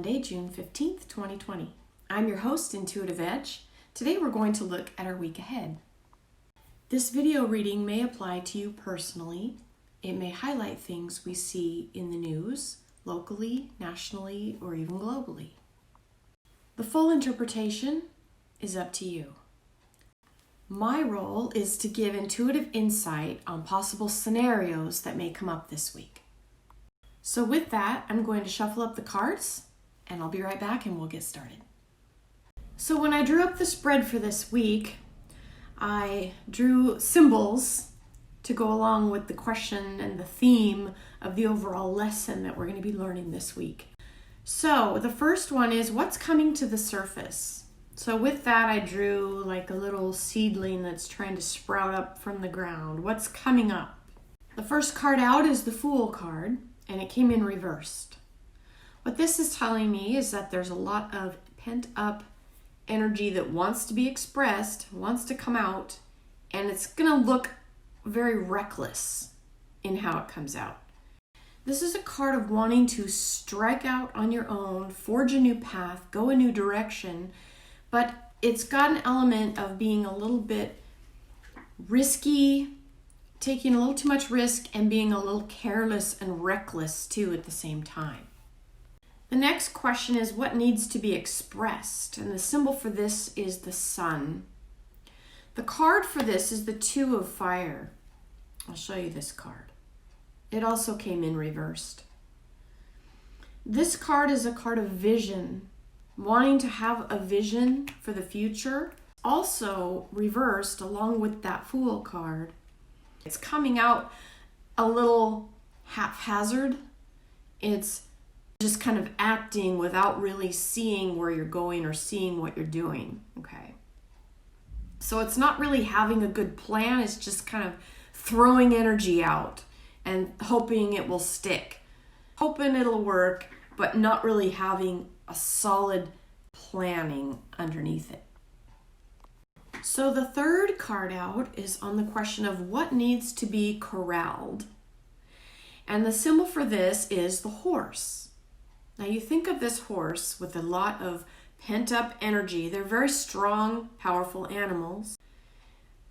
Monday, June 15th, 2020. I'm your host, Intuitive Edge. Today we're going to look at our week ahead. This video reading may apply to you personally. It may highlight things we see in the news, locally, nationally, or even globally. The full interpretation is up to you. My role is to give intuitive insight on possible scenarios that may come up this week. So with that, I'm going to shuffle up the cards and I'll be right back and we'll get started. So when I drew up the spread for this week, I drew symbols to go along with the question and the theme of the overall lesson that we're going to be learning this week. So the first one is what's coming to the surface. So with that, I drew like a little seedling that's trying to sprout up from the ground. What's coming up? The first card out is the Fool card, and it came in reversed. What this is telling me is that there's a lot of pent up energy that wants to be expressed, wants to come out, and it's going to look very reckless in how it comes out. This is a card of wanting to strike out on your own, forge a new path, go a new direction, but it's got an element of being a little bit risky, taking a little too much risk, and being a little careless and reckless too at the same time. The next question is what needs to be expressed, and the symbol for this is the sun. The card for this is the Two of Fire. I'll show you this card. It also came in reversed. This card is a card of vision, wanting to have a vision for the future. Also reversed along with that Fool card. It's coming out a little haphazard. It's just kind of acting without really seeing where you're going or seeing what you're doing, okay? So it's not really having a good plan. It's just kind of throwing energy out and hoping it will stick, hoping it'll work, but not really having a solid planning underneath it. So the third card out is on the question of what needs to be corralled. And the symbol for this is the horse. Now you think of this horse with a lot of pent up energy. They're very strong, powerful animals.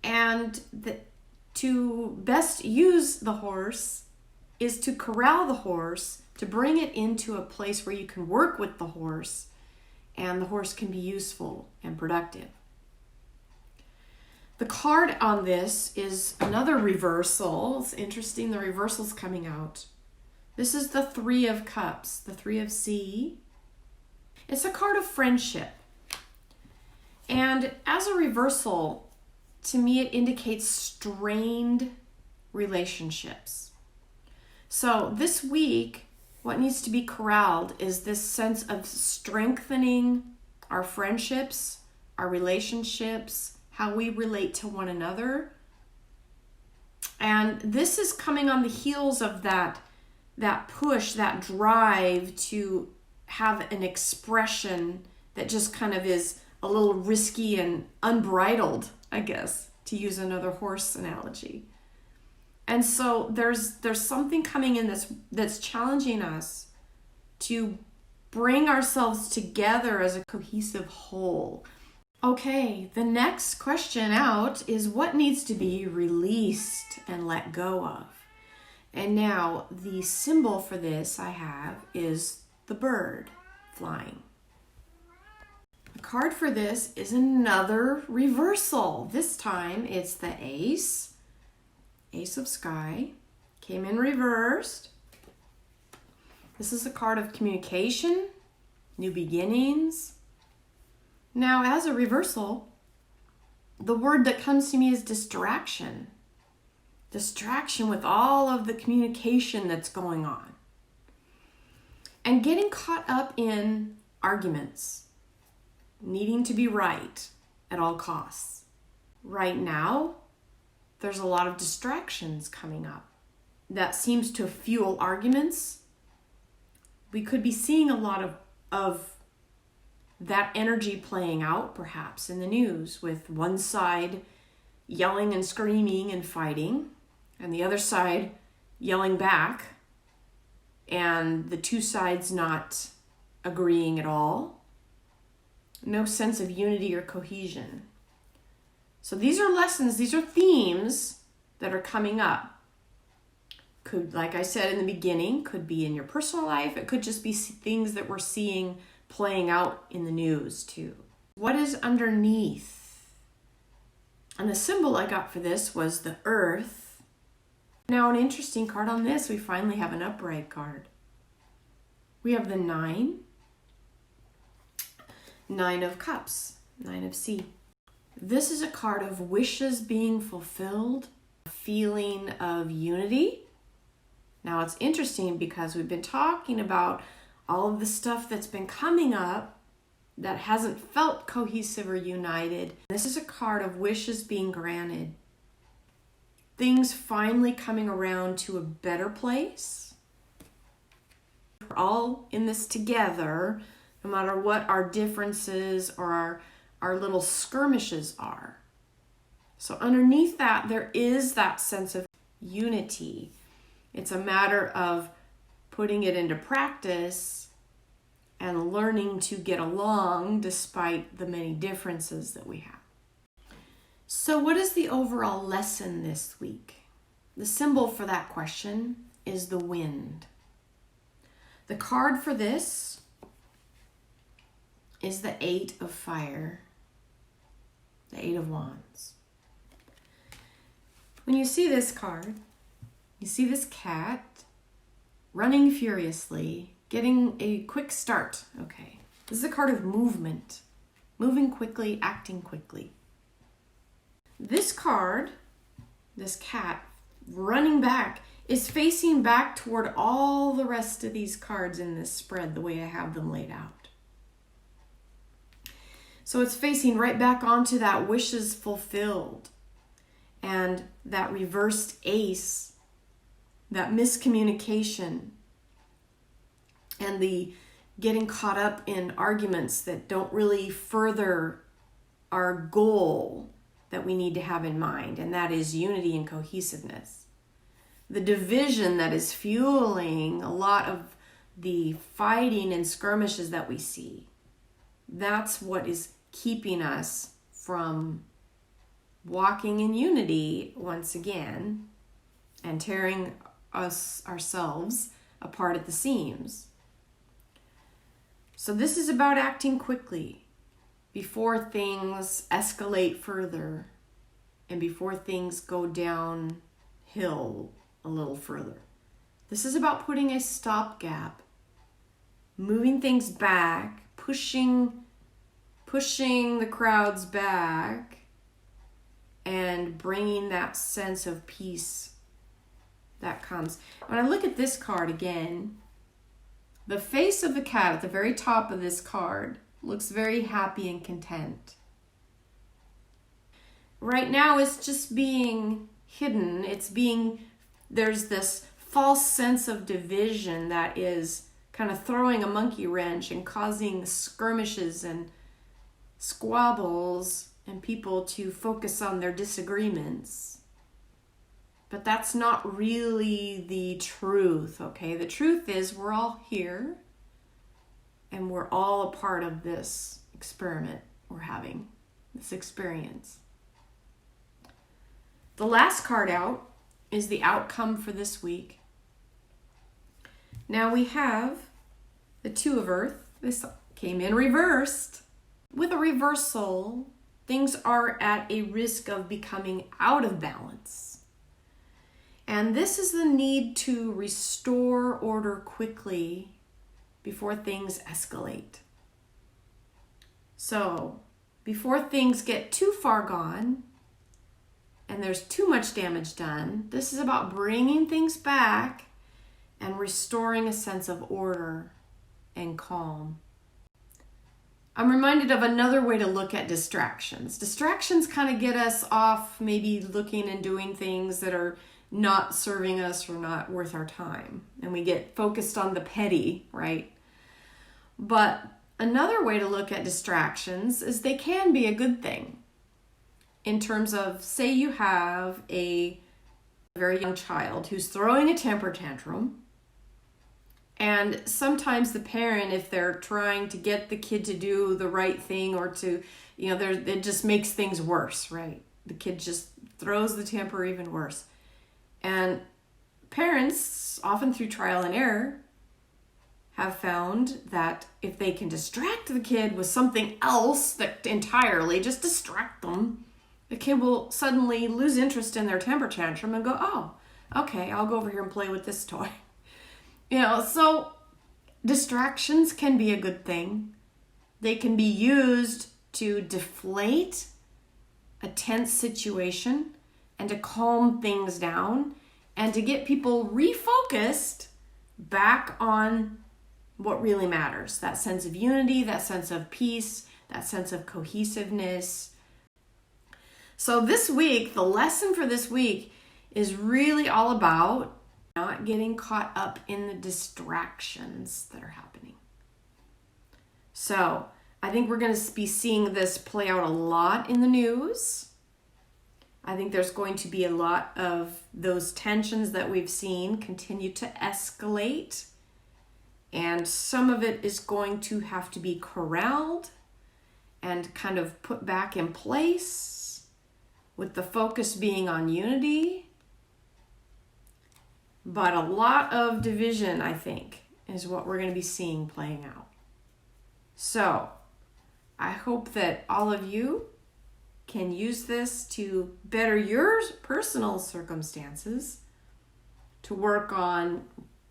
And to best use the horse is to corral the horse, to bring it into a place where you can work with the horse and the horse can be useful and productive. The card on this is another reversal. It's interesting, the reversal's coming out. This is the Three of Cups, the Three of Sea. It's a card of friendship. And as a reversal, to me it indicates strained relationships. So this week, what needs to be corralled is this sense of strengthening our friendships, our relationships, how we relate to one another. And this is coming on the heels of that push, that drive to have an expression that just kind of is a little risky and unbridled, I guess, to use another horse analogy. And so there's something coming in that's challenging us to bring ourselves together as a cohesive whole. Okay, the next question out is what needs to be released and let go of. And now the symbol for this I have is the bird flying. The card for this is another reversal. This time it's the Ace of Sky, came in reversed. This is a card of communication, new beginnings. Now, as a reversal, the word that comes to me is distraction. Distraction with all of the communication that's going on. And getting caught up in arguments, needing to be right at all costs. Right now, there's a lot of distractions coming up. That seems to fuel arguments. We could be seeing a lot of that energy playing out perhaps in the news with one side yelling and screaming and fighting and the other side yelling back and the two sides not agreeing at all. No sense of unity or cohesion. So these are lessons, these are themes that are coming up. Could, like I said in the beginning, could be in your personal life. It could just be things that we're seeing playing out in the news too. What is underneath? And the symbol I got for this was the earth. Now, an interesting card on this, we finally have an upright card. We have the 9 of Cups, 9 of C. This is a card of wishes being fulfilled, a feeling of unity. Now, it's interesting because we've been talking about all of the stuff that's been coming up that hasn't felt cohesive or united. This is a card of wishes being granted. Things finally coming around to a better place. We're all in this together, no matter what our differences or our little skirmishes are. So underneath that, there is that sense of unity. It's a matter of putting it into practice and learning to get along despite the many differences that we have. So what is the overall lesson this week? The symbol for that question is the wind. The card for this is the 8 of Fire, the 8 of Wands. When you see this card, you see this cat running furiously, getting a quick start. Okay, this is a card of movement, moving quickly, acting quickly. This card, this cat running back, is facing back toward all the rest of these cards in this spread the way I have them laid out. So it's facing right back onto that wishes fulfilled and that reversed ace, that miscommunication, and the getting caught up in arguments that don't really further our goal that we need to have in mind, and that is unity and cohesiveness. The division that is fueling a lot of the fighting and skirmishes that we see, that's what is keeping us from walking in unity once again and tearing ourselves apart at the seams. So this is about acting quickly before things escalate further and before things go downhill a little further. This is about putting a stopgap, moving things back, pushing the crowds back, and bringing that sense of peace that comes. When I look at this card again, the face of the cat at the very top of this card looks very happy and content. Right now it's just being hidden. There's this false sense of division that is kind of throwing a monkey wrench and causing skirmishes and squabbles and people to focus on their disagreements. But that's not really the truth, okay? The truth is we're all here and we're all a part of this experiment we're having, this experience. The last card out is the outcome for this week. Now we have the 2 of Earth. This came in reversed. With a reversal, things are at a risk of becoming out of balance. And this is the need to restore order quickly before things escalate. So, before things get too far gone and there's too much damage done, this is about bringing things back and restoring a sense of order and calm. I'm reminded of another way to look at distractions. Distractions kind of get us off maybe looking and doing things that are not serving us or not worth our time. And we get focused on the petty, right? But another way to look at distractions is they can be a good thing. In terms of, say you have a very young child who's throwing a temper tantrum, And sometimes the parent, if they're trying to get the kid to do the right thing or to, it just makes things worse, right? The kid just throws the temper even worse. And parents, often through trial and error, have found that if they can distract the kid with something else that entirely just distract them, the kid will suddenly lose interest in their temper tantrum and go, oh, okay, I'll go over here and play with this toy. So distractions can be a good thing. They can be used to deflate a tense situation and to calm things down and to get people refocused back on what really matters. That sense of unity, that sense of peace, that sense of cohesiveness. So this week, the lesson for this week is really all about not getting caught up in the distractions that are happening. So I think we're going to be seeing this play out a lot in the news. I think there's going to be a lot of those tensions that we've seen continue to escalate. And some of it is going to have to be corralled and kind of put back in place, with the focus being on unity. But a lot of division, I think, is what we're going to be seeing playing out. So I hope that all of you can use this to better your personal circumstances, to work on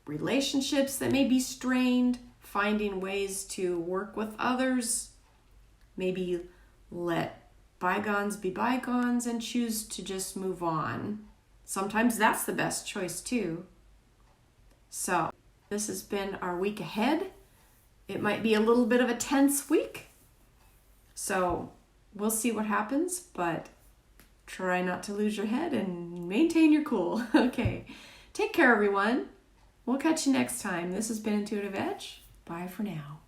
relationships that may be strained, finding ways to work with others, maybe let bygones be bygones and choose to just move on. Sometimes that's the best choice too. So this has been our week ahead. It might be a little bit of a tense week. So we'll see what happens, but try not to lose your head and maintain your cool. Okay. Take care, everyone. We'll catch you next time. This has been Intuitive Edge. Bye for now.